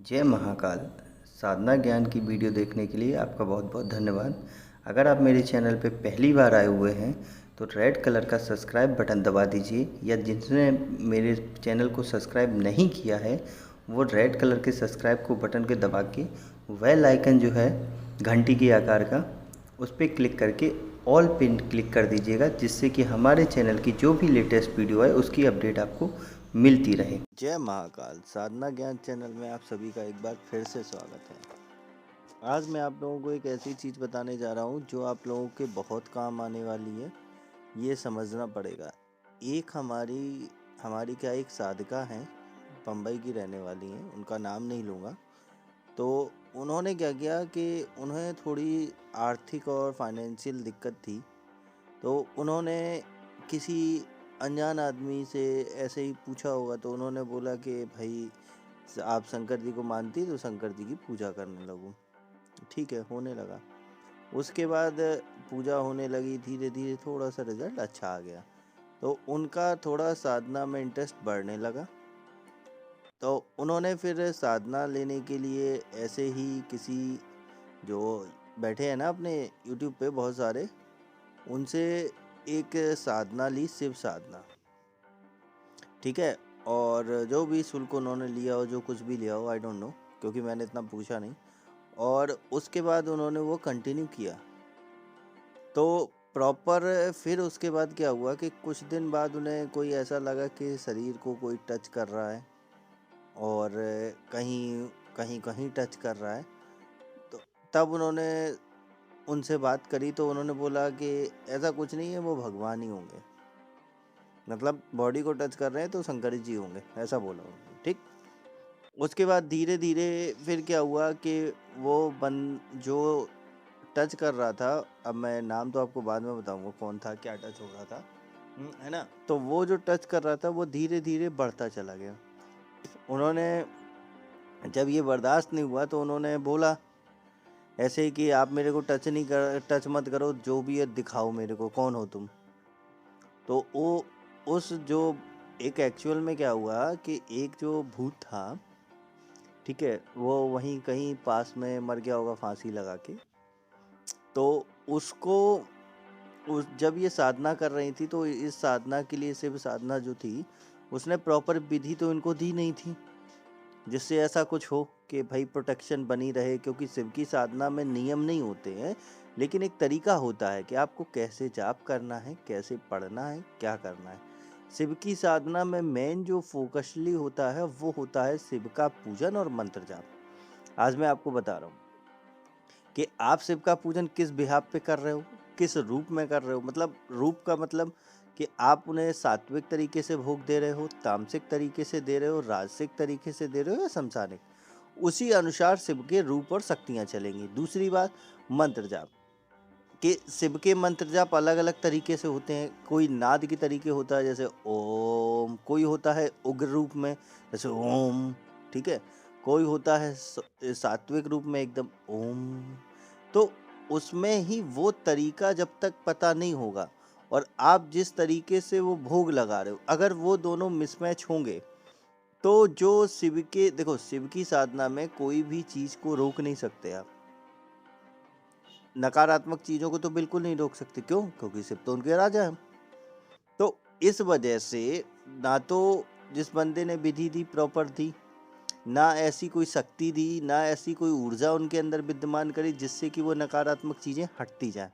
जय महाकाल। साधना ज्ञान की वीडियो देखने के लिए आपका बहुत बहुत धन्यवाद। अगर आप मेरे चैनल पे पहली बार आए हुए हैं तो रेड कलर का सब्सक्राइब बटन दबा दीजिए, या जिसने मेरे चैनल को सब्सक्राइब नहीं किया है वो रेड कलर के सब्सक्राइब को बटन के दबा के बेल आइकन जो है घंटी के आकार का, उस पर क्लिक करके ऑल पिन क्लिक कर दीजिएगा, जिससे कि हमारे चैनल की जो भी लेटेस्ट वीडियो है उसकी अपडेट आपको मिलती रहे। जय महाकाल। साधना ज्ञान चैनल में आप सभी का एक बार फिर से स्वागत है। आज मैं आप लोगों को एक ऐसी चीज़ बताने जा रहा हूँ जो आप लोगों के बहुत काम आने वाली है। ये समझना पड़ेगा। एक हमारी हमारी क्या एक साधका हैं, बम्बई की रहने वाली हैं, उनका नाम नहीं लूँगा। तो उन्होंने क्या किया कि उन्हें थोड़ी आर्थिक और फाइनेंशियल दिक्कत थी। तो उन्होंने किसी अनजान आदमी से ऐसे ही पूछा होगा, तो उन्होंने बोला कि भाई आप शंकर जी को मानती, तो शंकर जी की पूजा करने लगूं। ठीक है, होने लगा। उसके बाद पूजा होने लगी, धीरे धीरे थोड़ा सा रिजल्ट अच्छा आ गया, तो उनका थोड़ा साधना में इंटरेस्ट बढ़ने लगा। तो उन्होंने फिर साधना लेने के लिए ऐसे ही किसी जो बैठे हैं ना अपने यूट्यूब पे बहुत सारे, उनसे एक साधना ली, शिव साधना। ठीक है, और जो भी शुल्क उन्होंने लिया हो, जो कुछ भी लिया हो, आई डोंट नो, क्योंकि मैंने इतना पूछा नहीं। और उसके बाद उन्होंने वो कंटिन्यू किया। तो प्रॉपर फिर उसके बाद क्या हुआ कि कुछ दिन बाद उन्हें कोई ऐसा लगा कि शरीर को कोई टच कर रहा है, और कहीं कहीं कहीं टच कर रहा है। तो तब उन्होंने उनसे बात करी, तो उन्होंने बोला कि ऐसा कुछ नहीं है, वो भगवान ही होंगे, मतलब बॉडी को टच कर रहे हैं तो शंकर जी होंगे, ऐसा बोला उन्होंने। ठीक। उसके बाद धीरे धीरे फिर क्या हुआ कि वो जो टच कर रहा था, अब मैं नाम तो आपको बाद में बताऊंगा कौन था, क्या टच हो रहा था, है ना। तो वो जो टच कर रहा था वो धीरे धीरे बढ़ता चला गया। उन्होंने जब ये बर्दाश्त नहीं हुआ तो उन्होंने बोला ऐसे ही कि आप मेरे को टच मत करो, जो भी है दिखाओ मेरे को, कौन हो तुम। तो वो उस जो एक एक्चुअल में क्या हुआ कि एक जो भूत था, ठीक है, वो वहीं कहीं पास में मर गया होगा फांसी लगा के। तो उसको जब ये साधना कर रही थी, तो इस साधना के लिए शिव साधना जो थी, उसने प्रॉपर विधि तो इनको दी नहीं थी जिससे ऐसा कुछ हो कि भाई प्रोटेक्शन बनी रहे, क्योंकि शिव की साधना में नियम नहीं होते हैं, लेकिन एक तरीका होता है कि आपको कैसे जाप करना है, कैसे पढ़ना है, क्या करना है। शिव की साधना में मेन जो फोकसली होता है वो होता है शिव का पूजन और मंत्र जाप। आज मैं आपको बता रहा हूँ कि आप शिव का पूजन किस बिहाफ पे कर रहे हो, किस रूप में कर रहे हो। मतलब रूप का मतलब कि आप उन्हें सात्विक तरीके से भोग दे रहे हो, तामसिक तरीके से दे रहे हो, राजसिक तरीके से दे रहे हो, या शमशानिक, उसी अनुसार शिव के रूप और शक्तियाँ चलेंगी। दूसरी बात, मंत्र जाप कि शिव के मंत्र जाप अलग अलग तरीके से होते हैं। कोई नाद की तरीके होता है जैसे ओम, कोई होता है उग्र रूप में जैसे ओम, ठीक है, कोई होता है सात्विक रूप में एकदम ओम। तो उसमें ही वो तरीका जब तक पता नहीं होगा और आप जिस तरीके से वो भोग लगा रहे हो, अगर वो दोनों मिसमैच होंगे, तो जो शिव के, देखो शिव की साधना में कोई भी चीज को रोक नहीं सकते आप। नकारात्मक चीजों को तो बिल्कुल नहीं रोक सकते। क्यों? क्योंकि शिव तो उनके राजा हैं। तो इस वजह से ना तो जिस बंदे ने विधि दी प्रॉपर थी, ना ऐसी कोई शक्ति दी, ना ऐसी कोई ऊर्जा उनके अंदर विद्यमान करी जिससे कि वो नकारात्मक चीजें हटती जाए।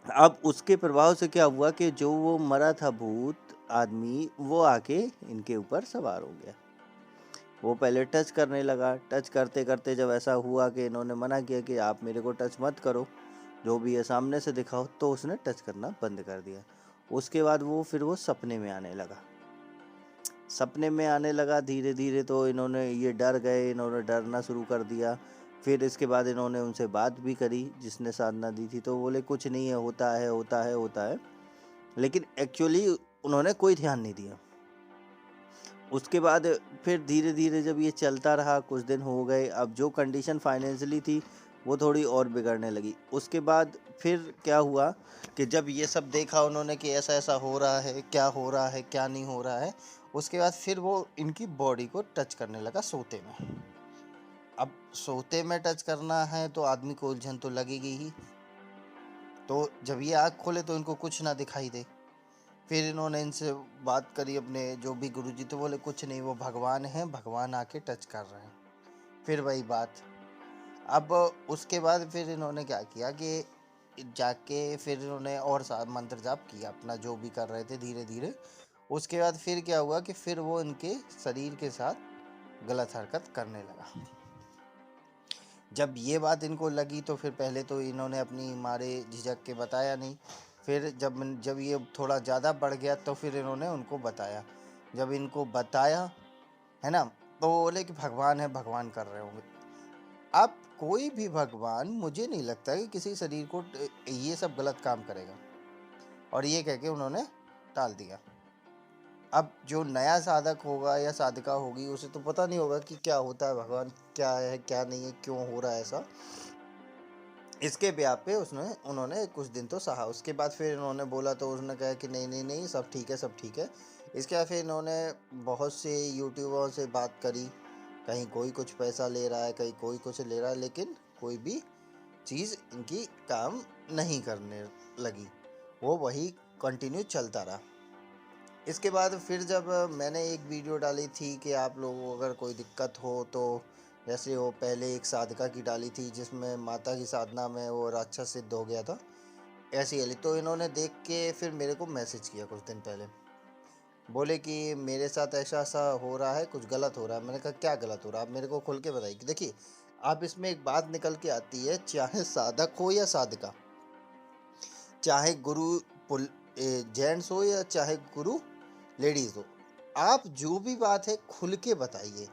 अब उसके प्रभाव से क्या हुआ कि जो वो मरा था भूत आदमी, वो आके इनके ऊपर सवार हो गया। वो पहले टच करने लगा, टच करते करते जब ऐसा हुआ कि इन्होंने मना किया कि आप मेरे को टच मत करो, जो भी है सामने से दिखाओ, तो उसने टच करना बंद कर दिया। उसके बाद फिर वो सपने में आने लगा। सपने में आने लगा धीरे धीरे, तो इन्होंने ये डर गए, इन्होंने डरना शुरू कर दिया। फिर इसके बाद इन्होंने उनसे बात भी करी जिसने साधना दी थी, तो बोले कुछ नहीं है, होता है होता है होता है, लेकिन एक्चुअली उन्होंने कोई ध्यान नहीं दिया। उसके बाद फिर धीरे धीरे जब ये चलता रहा, कुछ दिन हो गए, अब जो कंडीशन फाइनेंशियली थी वो थोड़ी और बिगड़ने लगी। उसके बाद फिर क्या हुआ कि जब ये सब देखा उन्होंने कि ऐसा ऐसा हो रहा है, क्या हो रहा है क्या नहीं हो रहा है, उसके बाद फिर वो इनकी बॉडी को टच करने लगा सोते में। अब सोते में टच करना है तो आदमी को उलझन तो लगेगी ही। तो जब ये आँख खोले तो इनको कुछ ना दिखाई दे। फिर इन्होंने इनसे बात करी अपने जो भी गुरुजी, तो बोले कुछ नहीं, वो भगवान हैं, भगवान आके टच कर रहे हैं। फिर वही बात। अब उसके बाद फिर इन्होंने क्या किया कि जाके फिर इन्होंने और मंत्र जाप किया अपना, जो भी कर रहे थे धीरे धीरे। उसके बाद फिर क्या हुआ कि फिर वो इनके शरीर के साथ गलत हरकत करने लगा। जब ये बात इनको लगी तो फिर पहले तो इन्होंने अपनी मारे झिझक के बताया नहीं। फिर जब ये थोड़ा ज़्यादा बढ़ गया तो फिर इन्होंने उनको बताया। जब इनको बताया, है ना, तो वो बोले कि भगवान है, भगवान कर रहे होंगे। अब कोई भी भगवान, मुझे नहीं लगता कि किसी शरीर को ये सब गलत काम करेगा। और ये कह के उन्होंने टाल दिया। अब जो नया साधक होगा या साधिका होगी, उसे तो पता नहीं होगा कि क्या होता है, भगवान क्या है क्या नहीं है, क्यों हो रहा है ऐसा। इसके ब्याह पे उन्होंने कुछ दिन तो सहा। उसके बाद फिर इन्होंने बोला तो उसने कहा कि नहीं नहीं नहीं, सब ठीक है, सब ठीक है। इसके बाद फिर इन्होंने बहुत से यूट्यूबरों से बात करी, कहीं कोई कुछ पैसा ले रहा है, कहीं कोई कुछ ले रहा है, लेकिन कोई भी चीज़ इनकी काम नहीं करने लगी। वो वही कंटिन्यू चलता रहा। इसके बाद फिर जब मैंने एक वीडियो डाली थी कि आप लोगों को अगर कोई दिक्कत हो तो, जैसे वो पहले एक साधका की डाली थी जिसमें माता की साधना में वो राक्षस सिद्ध हो गया था, ऐसी वाली, तो इन्होंने देख के फिर मेरे को मैसेज किया कुछ दिन पहले। बोले कि मेरे साथ ऐसा ऐसा हो रहा है, कुछ गलत हो रहा है। मैंने कहा क्या गलत हो रहा है, आप मेरे को खुल के बताइए। देखिए, आप इसमें एक बात निकल के आती है, चाहे साधक हो या साधिका, चाहे गुरु जेंट्स हो या चाहे गुरु लेडीज हो, आप जो भी बात है खुल के बताइए।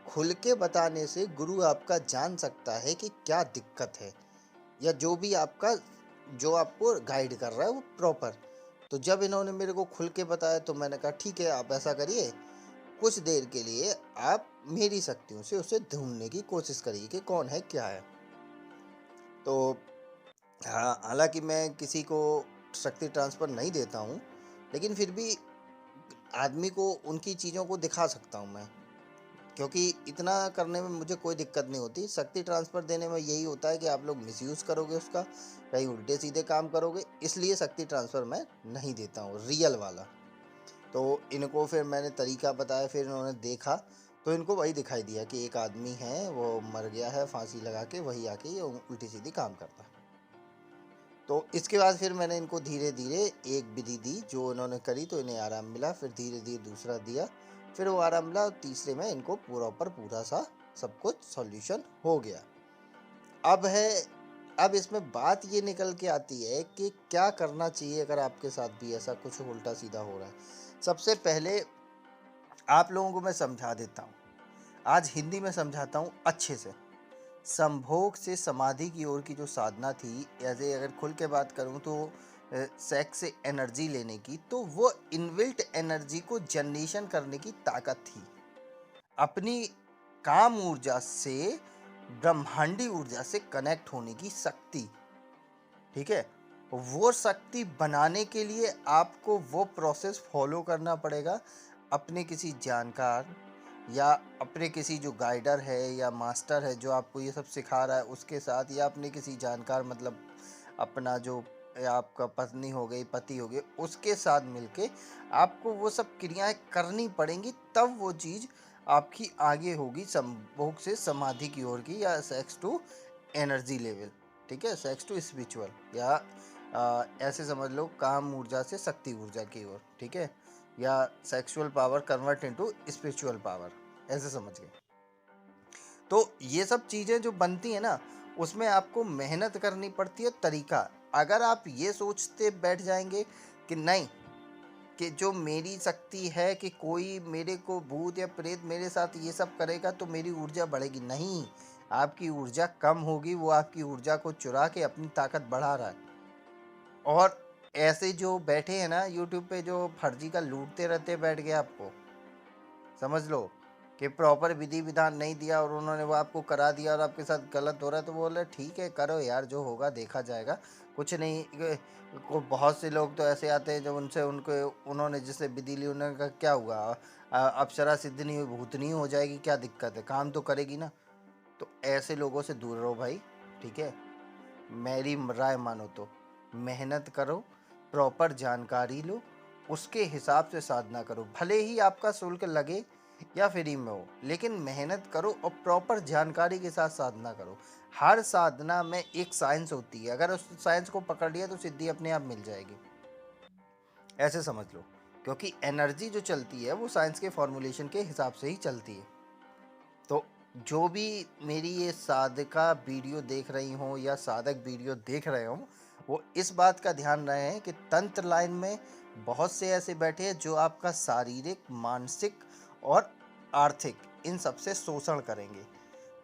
खुल के बताने से गुरु आपका जान सकता है कि क्या दिक्कत है, या जो भी आपका, जो आपको गाइड कर रहा है वो प्रॉपर। तो जब इन्होंने मेरे को खुल के बताया तो मैंने कहा ठीक है, आप ऐसा करिए, कुछ देर के लिए आप मेरी शक्तियों से उसे ढूंढने की कोशिश करिए कि कौन है क्या है। तो हाँ, हालांकि मैं किसी को शक्ति ट्रांसफ़र नहीं देता हूँ, लेकिन फिर भी आदमी को उनकी चीज़ों को दिखा सकता हूँ मैं, क्योंकि इतना करने में मुझे कोई दिक्कत नहीं होती। शक्ति ट्रांसफ़र देने में यही होता है कि आप लोग मिसयूज़ करोगे उसका, कहीं उल्टे सीधे काम करोगे, इसलिए शक्ति ट्रांसफ़र मैं नहीं देता हूँ रियल वाला। तो इनको फिर मैंने तरीका बताया, फिर इन्होंने देखा तो इनको वही दिखाई दिया कि एक आदमी है, वो मर गया है फांसी लगा के, वही आके ये उल्टी सीधी काम करता है। तो इसके बाद फिर मैंने इनको धीरे धीरे एक विधि दी जो इन्होंने करी तो इन्हें आराम मिला, फिर धीरे धीरे दूसरा दिया, फिर वो आराम मिला, और तीसरे में इनको पूरा सा सब कुछ सॉल्यूशन हो गया। अब इसमें बात ये निकल के आती है कि क्या करना चाहिए अगर आपके साथ भी ऐसा कुछ उल्टा सीधा हो रहा है। सबसे पहले आप लोगों को मैं समझा देता हूँ, आज हिंदी में समझाता हूँ अच्छे से। संभोग से समाधि की ओर की जो साधना थी, ऐसे अगर खुल के बात करूं तो सेक्स से एनर्जी लेने की, तो वो इनबिल्ट एनर्जी को जनरेशन करने की ताकत थी। अपनी काम ऊर्जा से ब्रह्मांडी ऊर्जा से कनेक्ट होने की शक्ति, ठीक है। वो शक्ति बनाने के लिए आपको वो प्रोसेस फॉलो करना पड़ेगा। अपने किसी जानकार या अपने किसी जो गाइडर है या मास्टर है जो आपको ये सब सिखा रहा है उसके साथ, या अपने किसी जानकार, मतलब अपना जो आपका पत्नी हो गई, पति हो गए, उसके साथ मिलके आपको वो सब क्रियाएं करनी पड़ेंगी, तब वो चीज़ आपकी आगे होगी संभोग से समाधि की ओर की, या सेक्स टू एनर्जी लेवल, ठीक है, सेक्स टू स्पिरिचुअल, या ऐसे समझ लो काम ऊर्जा से शक्ति ऊर्जा की ओर, ठीक है, या sexual power convert into spiritual power, ऐसे समझ गए। तो ये सब चीज़ें जो बनती हैं ना, उसमें आपको मेहनत करनी पड़ती है। तरीका, अगर आप ये सोचते बैठ जाएंगे कि नहीं, कि जो मेरी शक्ति है कि कोई मेरे को भूत या प्रेत मेरे साथ ये सब करेगा तो मेरी ऊर्जा बढ़ेगी, नहीं, आपकी ऊर्जा कम होगी। वो आपकी ऊर्जा को चुरा के अपनी ताकत बढ़ा रहा है। और ऐसे जो बैठे हैं ना यूट्यूब पे, जो फर्जी का लूटते रहते बैठ गए, आपको समझ लो कि प्रॉपर विधि विधान नहीं दिया और उन्होंने वो आपको करा दिया और आपके साथ गलत हो रहा है, तो बोले ठीक है करो यार, जो होगा देखा जाएगा, कुछ नहीं। बहुत से लोग तो ऐसे आते हैं जब उनसे उन्होंने जिससे विधि ली, उन्होंने कहा क्या हुआ, अप्सरा सिद्ध नहीं हुई, भूतनी हो जाएगी, क्या दिक्कत है, काम तो करेगी ना। तो ऐसे लोगों से दूर रहो भाई, ठीक है। मेरी राय मानो तो मेहनत करो, प्रॉपर जानकारी लो, उसके हिसाब से साधना करो। भले ही आपका शुल्क लगे या फ्री में हो, लेकिन मेहनत करो और प्रॉपर जानकारी के साथ साधना करो। हर साधना में एक साइंस होती है, अगर उस साइंस को पकड़ लिया तो सिद्धि अपने आप मिल जाएगी, ऐसे समझ लो। क्योंकि एनर्जी जो चलती है वो साइंस के फॉर्मूलेशन के हिसाब से ही चलती है। तो जो भी मेरी ये साधका वीडियो देख रही हो या साधक वीडियो देख रहे हो, वो इस बात का ध्यान रहे हैं कि तंत्र लाइन में बहुत से ऐसे बैठे हैं जो आपका शारीरिक, मानसिक और आर्थिक इन सबसे शोषण करेंगे।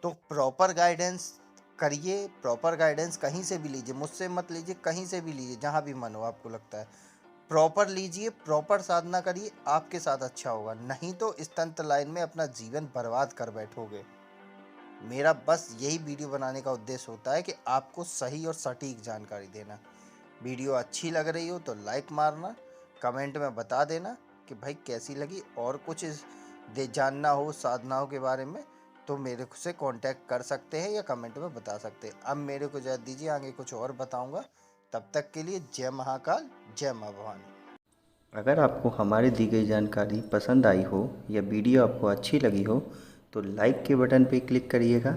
तो प्रॉपर गाइडेंस करिए, प्रॉपर गाइडेंस कहीं से भी लीजिए, मुझसे मत लीजिए, कहीं से भी लीजिए, जहाँ भी मन हो आपको लगता है प्रॉपर लीजिए, प्रॉपर साधना करिए, आपके साथ अच्छा होगा। नहीं तो इस तंत्र लाइन में अपना जीवन बर्बाद कर बैठोगे। मेरा बस यही वीडियो बनाने का उद्देश्य होता है कि आपको सही और सटीक जानकारी देना। वीडियो अच्छी लग रही हो तो लाइक मारना, कमेंट में बता देना कि भाई कैसी लगी, और कुछ जानना हो साधनाओं के बारे में तो मेरे से कांटेक्ट कर सकते हैं या कमेंट में बता सकते हैं। अब मेरे को इजाज़त दीजिए, आगे कुछ और बताऊंगा। तब तक के लिए जय महाकाल, जय माँ भवानी। अगर आपको हमारी दी गई जानकारी पसंद आई हो या वीडियो आपको अच्छी लगी हो तो लाइक के बटन पर क्लिक करिएगा।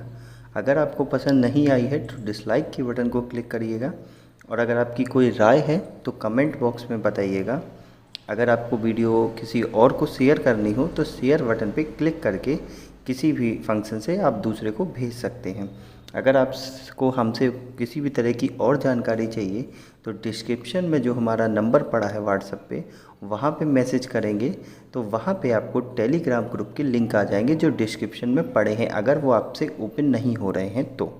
अगर आपको पसंद नहीं आई है तो डिसलाइक के बटन को क्लिक करिएगा। और अगर आपकी कोई राय है तो कमेंट बॉक्स में बताइएगा। अगर आपको वीडियो किसी और को शेयर करनी हो तो शेयर बटन पर क्लिक करके किसी भी फंक्शन से आप दूसरे को भेज सकते हैं। अगर आपको हमसे किसी भी तरह की और जानकारी चाहिए तो डिस्क्रिप्शन में जो हमारा नंबर पड़ा है व्हाट्सएप पे, वहाँ पे मैसेज करेंगे तो वहाँ पे आपको टेलीग्राम ग्रुप के लिंक आ जाएंगे जो डिस्क्रिप्शन में पड़े हैं, अगर वो आपसे ओपन नहीं हो रहे हैं तो।